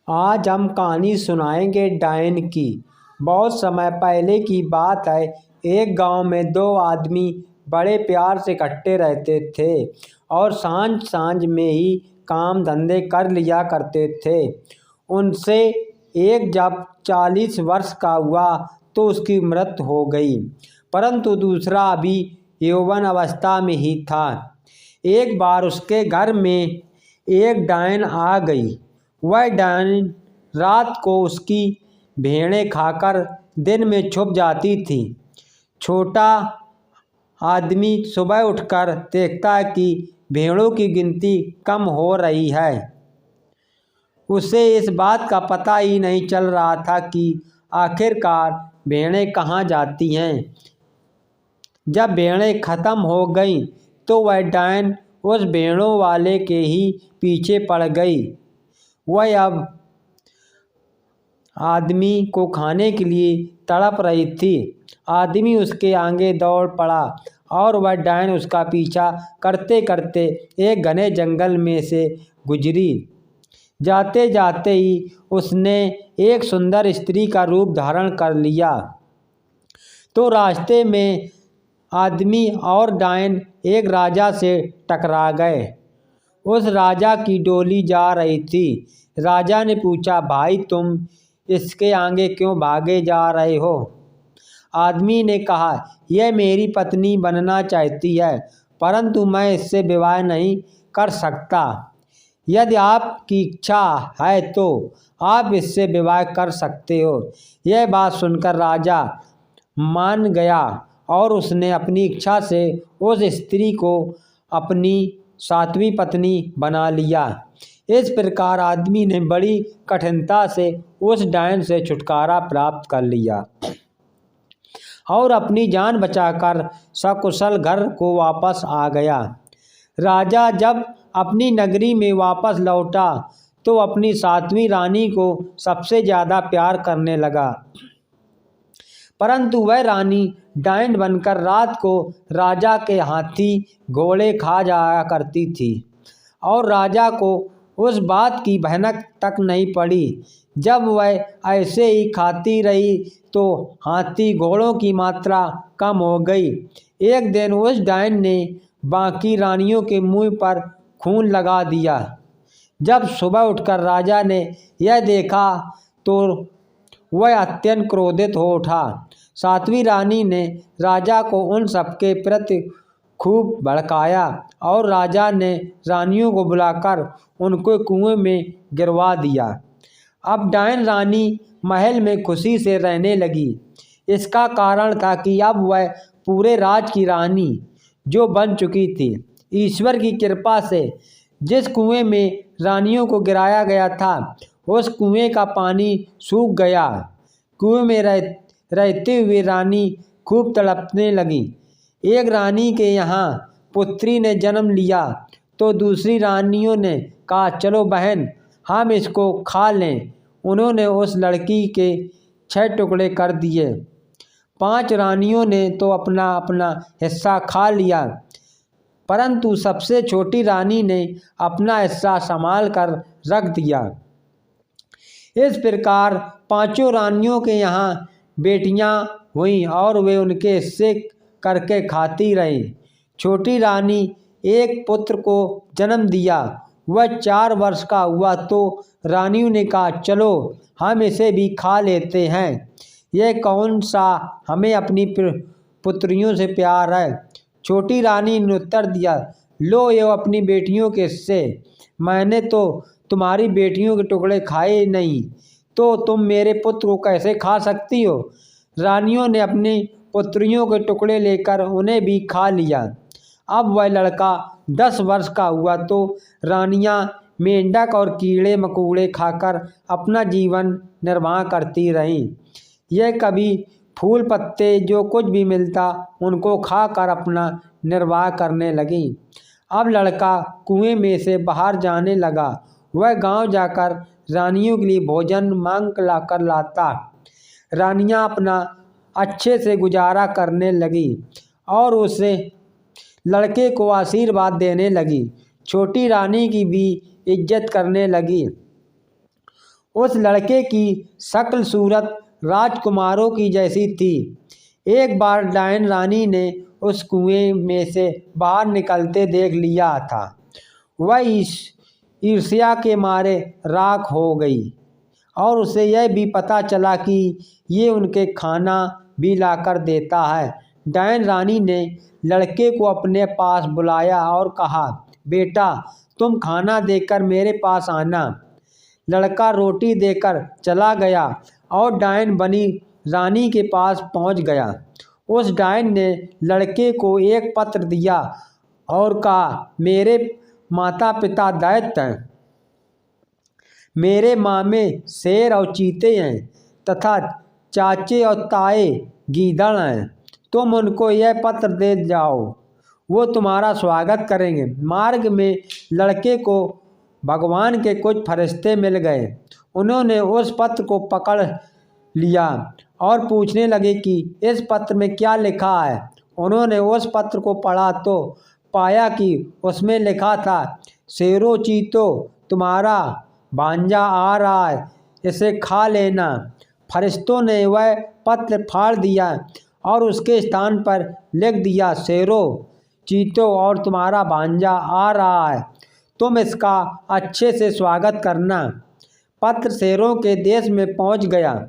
आज हम कहानी सुनाएंगे डायन की। बहुत समय पहले की बात है। एक गांव में दो आदमी बड़े प्यार से इकट्ठे रहते थे और सांझ सांझ में ही काम धंधे कर लिया करते थे। उनसे एक जब 40 वर्ष का हुआ तो उसकी मृत्यु हो गई, परंतु दूसरा अभी यौवन अवस्था में ही था। एक बार उसके घर में एक डायन आ गई। वह डायन रात को उसकी भेड़ें खाकर दिन में छुप जाती थी। छोटा आदमी सुबह उठकर देखता है कि भेड़ों की गिनती कम हो रही है। उसे इस बात का पता ही नहीं चल रहा था कि आखिरकार भेड़ें कहाँ जाती हैं। जब भेड़ें खत्म हो गईं तो वह डायन उस भेड़ों वाले के ही पीछे पड़ गई। वह अब आदमी को खाने के लिए तड़प रही थी। आदमी उसके आगे दौड़ पड़ा और वह डायन उसका पीछा करते करते एक घने जंगल में से गुजरी। जाते जाते ही उसने एक सुंदर स्त्री का रूप धारण कर लिया। तो रास्ते में आदमी और डायन एक राजा से टकरा गए। उस राजा की डोली जा रही थी। राजा ने पूछा, भाई तुम इसके आगे क्यों भागे जा रहे हो? आदमी ने कहा, यह मेरी पत्नी बनना चाहती है, परंतु मैं इससे विवाह नहीं कर सकता। यदि आपकी इच्छा है तो आप इससे विवाह कर सकते हो। यह बात सुनकर राजा मान गया और उसने अपनी इच्छा से उस स्त्री को अपनी 7वीं पत्नी बना लिया। इस प्रकार आदमी ने बड़ी कठिनता से उस डायन से छुटकारा प्राप्त कर लिया और अपनी जान बचाकर सकुशल घर को वापस आ गया। राजा जब अपनी नगरी में वापस लौटा तो अपनी 7वीं रानी को सबसे ज़्यादा प्यार करने लगा, परंतु वह रानी डायन बनकर रात को राजा के हाथी घोड़े खा जाया करती थी और राजा को उस बात की भनक तक नहीं पड़ी। जब वह ऐसे ही खाती रही तो हाथी घोड़ों की मात्रा कम हो गई। एक दिन उस डायन ने बाकी रानियों के मुंह पर खून लगा दिया। जब सुबह उठकर राजा ने यह देखा तो वह अत्यंत क्रोधित हो उठा। 7वीं रानी ने राजा को उन सबके प्रति खूब भड़काया और राजा ने रानियों को बुलाकर उनको कुएं में गिरवा दिया। अब डायन रानी महल में खुशी से रहने लगी। इसका कारण था कि अब वह पूरे राज की रानी जो बन चुकी थी। ईश्वर की कृपा से जिस कुएं में रानियों को गिराया गया था उस कुएं का पानी सूख गया। कुएं में रहते हुए रानी खूब तड़पने लगी। एक रानी के यहाँ पुत्री ने जन्म लिया तो दूसरी रानियों ने कहा, चलो बहन हम इसको खा लें। उन्होंने उस लड़की के 6 टुकड़े कर दिए। 5 रानियों ने तो अपना अपना हिस्सा खा लिया, परंतु सबसे छोटी रानी ने अपना हिस्सा संभाल कर रख दिया। इस प्रकार 5 रानियों के यहाँ बेटियां हुईं और वे उनके हिस्से करके खाती रहीं। छोटी रानी एक पुत्र को जन्म दिया। वह 4 वर्ष का हुआ तो रानियों ने कहा, चलो हम इसे भी खा लेते हैं। यह कौन सा हमें अपनी पुत्रियों से प्यार है। छोटी रानी ने उत्तर दिया, लो ये अपनी बेटियों के हिस्से। मैंने तो तुम्हारी बेटियों के टुकड़े खाए नहीं, तो तुम मेरे पुत्र को कैसे खा सकती हो? रानियों ने अपनी पुत्रियों के टुकड़े लेकर उन्हें भी खा लिया। अब वह लड़का 10 वर्ष का हुआ तो रानियां मेंढक और कीड़े मकोड़े खाकर अपना जीवन निर्वाह करती रहीं। यह कभी फूल पत्ते जो कुछ भी मिलता उनको खाकर अपना निर्वाह करने लगी। अब लड़का कुएं में से बाहर जाने लगा। वह गांव जाकर रानियों के लिए भोजन मांग कर लाता। रानियां अपना अच्छे से गुजारा करने लगी और उसे लड़के को आशीर्वाद देने लगी। छोटी रानी की भी इज्जत करने लगी। उस लड़के की शक्ल सूरत राजकुमारों की जैसी थी। एक बार डायन रानी ने उस कुएं में से बाहर निकलते देख लिया था। वह ईर्ष्या के मारे राख हो गई और उसे यह भी पता चला कि ये उनके खाना भी लाकर देता है। डायन रानी ने लड़के को अपने पास बुलाया और कहा, बेटा तुम खाना देकर मेरे पास आना। लड़का रोटी देकर चला गया और डायन बनी रानी के पास पहुंच गया। उस डायन ने लड़के को एक पत्र दिया और कहा, मेरे माता पिता दैत्य हैं, मेरे मामे शेर और चीते हैं तथा चाचे और ताए गीदड़ हैं। तुम उनको यह पत्र दे जाओ, वो तुम्हारा स्वागत करेंगे। मार्ग में लड़के को भगवान के कुछ फरिश्ते मिल गए। उन्होंने उस पत्र को पकड़ लिया और पूछने लगे कि इस पत्र में क्या लिखा है। उन्होंने उस पत्र को पढ़ा तो पाया कि उसमें लिखा था, शेरों चीतो तुम्हारा भांजा आ रहा है, इसे खा लेना। फरिश्तों ने वह पत्र फाड़ दिया और उसके स्थान पर लिख दिया, शेरों चीतो और तुम्हारा भांजा आ रहा है, तुम इसका अच्छे से स्वागत करना। पत्र शेरों के देश में पहुंच गया।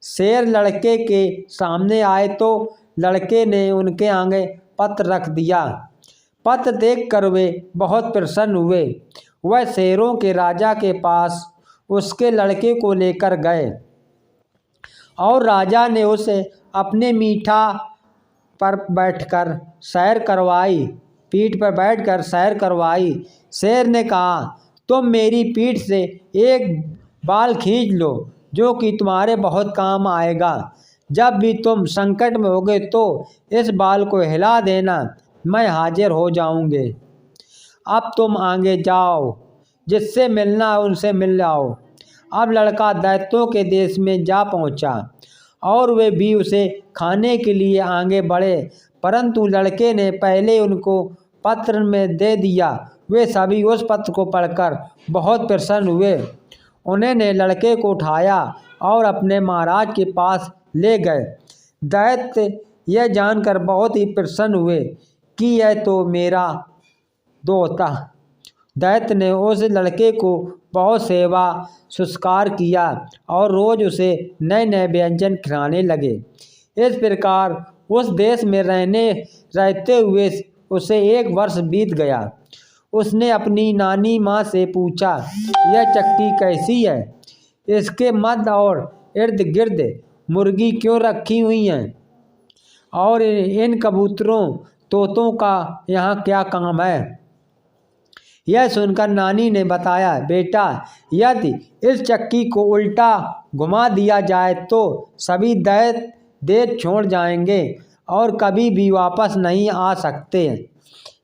शेर लड़के के सामने आए तो लड़के ने उनके आगे पत्र रख दिया। पत्र देखकर वे बहुत प्रसन्न हुए। वह शेरों के राजा के पास उसके लड़के को लेकर गए और राजा ने उसे अपने मीठा पर बैठकर सैर करवाई, पीठ पर बैठकर सैर करवाई। शेर ने कहा, तुम मेरी पीठ से एक बाल खींच लो जो कि तुम्हारे बहुत काम आएगा। जब भी तुम संकट में होगे तो इस बाल को हिला देना, मैं हाजिर हो जाऊंगे। अब तुम आगे जाओ, जिससे मिलना है उनसे मिल जाओ। अब लड़का दैत्यों के देश में जा पहुंचा और वे भी उसे खाने के लिए आगे बढ़े, परंतु लड़के ने पहले उनको पत्र में दे दिया। वे सभी उस पत्र को पढ़कर बहुत प्रसन्न हुए। उन्होंने लड़के को उठाया और अपने महाराज के पास ले गए। दैत्य यह जानकर बहुत ही प्रसन्न हुए कि यह तो मेरा दोता। दैत्य ने उस लड़के को बहुत सेवा सत्कार किया और रोज उसे नए नए व्यंजन खिलाने लगे। इस प्रकार उस देश में रहते हुए उसे 1 वर्ष बीत गया। उसने अपनी नानी माँ से पूछा, यह चक्की कैसी है? इसके मध्य और इर्द गिर्द मुर्गी क्यों रखी हुई हैं? और इन कबूतरों तोतों का यहाँ क्या काम है? यह सुनकर नानी ने बताया, बेटा यदि इस चक्की को उल्टा घुमा दिया जाए तो सभी दैत्य देश छोड़ जाएंगे और कभी भी वापस नहीं आ सकते।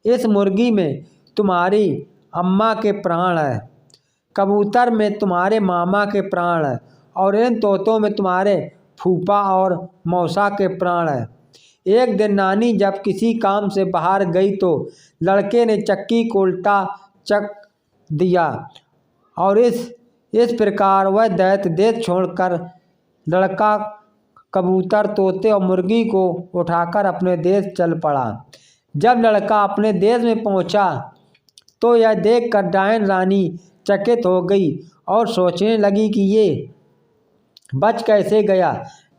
इस मुर्गी में तुम्हारी अम्मा के प्राण है, कबूतर में तुम्हारे मामा के प्राण है और इन तोतों में तुम्हारे फूफा और मौसा के प्राण है। एक दिन नानी जब किसी काम से बाहर गई तो लड़के ने चक्की को उल्टा चक दिया और इस प्रकार वह दैत्य देश छोड़कर लड़का कबूतर तोते और मुर्गी को उठाकर अपने देश चल पड़ा। जब लड़का अपने देश में पहुंचा तो यह देखकर डायन रानी चकित हो गई और सोचने लगी कि ये बच कैसे गया।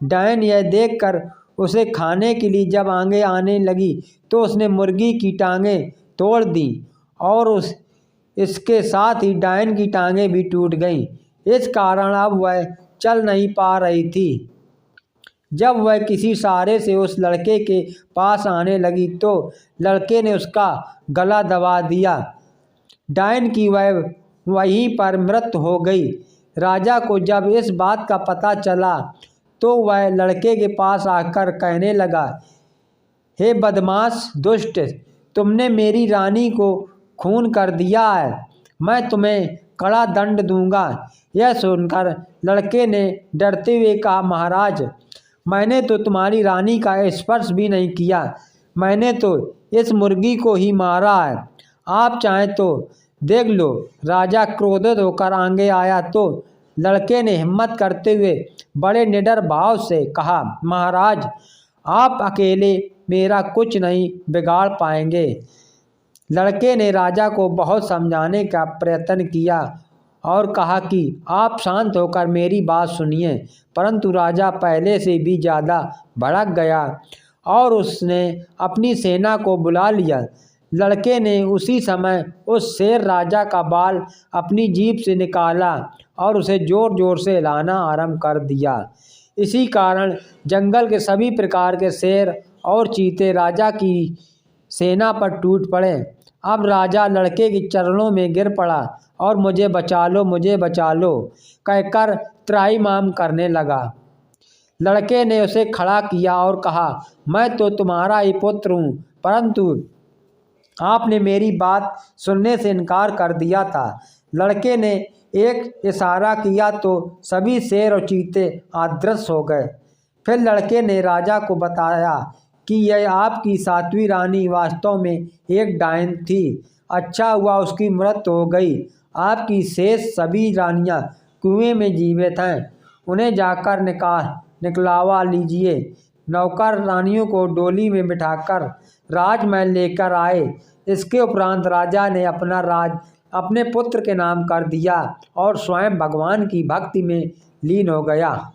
डायन यह देखकर उसे खाने के लिए जब आगे आने लगी तो उसने मुर्गी की टांगें तोड़ दी और इसके साथ ही डायन की टांगें भी टूट गईं। इस कारण अब वह चल नहीं पा रही थी। जब वह किसी सहारे से उस लड़के के पास आने लगी तो लड़के ने उसका गला दबा दिया। डायन की वह वहीं पर मृत्यु हो गई। राजा को जब इस बात का पता चला तो वह लड़के के पास आकर कहने लगा, हे बदमाश दुष्ट, तुमने मेरी रानी को खून कर दिया है, मैं तुम्हें कड़ा दंड दूंगा। यह सुनकर लड़के ने डरते हुए कहा, महाराज मैंने तो तुम्हारी रानी का स्पर्श भी नहीं किया, मैंने तो इस मुर्गी को ही मारा है, आप चाहें तो देख लो। राजा क्रोधित होकर आगे आया तो लड़के ने हिम्मत करते हुए बड़े निडर भाव से कहा, महाराज आप अकेले मेरा कुछ नहीं बिगाड़ पाएंगे। लड़के ने राजा को बहुत समझाने का प्रयत्न किया और कहा कि आप शांत होकर मेरी बात सुनिए, परंतु राजा पहले से भी ज़्यादा भड़क गया और उसने अपनी सेना को बुला लिया। लड़के ने उसी समय उस शेर राजा का बाल अपनी जीभ से निकाला और उसे ज़ोर ज़ोर से हिलाना आरंभ कर दिया। इसी कारण जंगल के सभी प्रकार के शेर और चीते राजा की सेना पर टूट पड़े। अब राजा लड़के के चरणों में गिर पड़ा और मुझे बचा लो कहकर त्राहिमाम करने लगा। लड़के ने उसे खड़ा किया और कहा, मैं तो तुम्हारा ही पुत्र हूँ, परंतु आपने मेरी बात सुनने से इनकार कर दिया था। लड़के ने एक इशारा किया तो सभी शेर और चीते अदृश्य हो गए। फिर लड़के ने राजा को बताया कि यह आपकी सातवीं रानी वास्तव में एक डायन थी। अच्छा हुआ उसकी मृत्यु हो गई। आपकी शेष सभी रानियां कुएं में जीवित हैं, उन्हें जाकर निकलवा लीजिए। नौकर रानियों को डोली में बिठाकर राजमहल लेकर आए। इसके उपरांत राजा ने अपना राज अपने पुत्र के नाम कर दिया और स्वयं भगवान की भक्ति में लीन हो गया।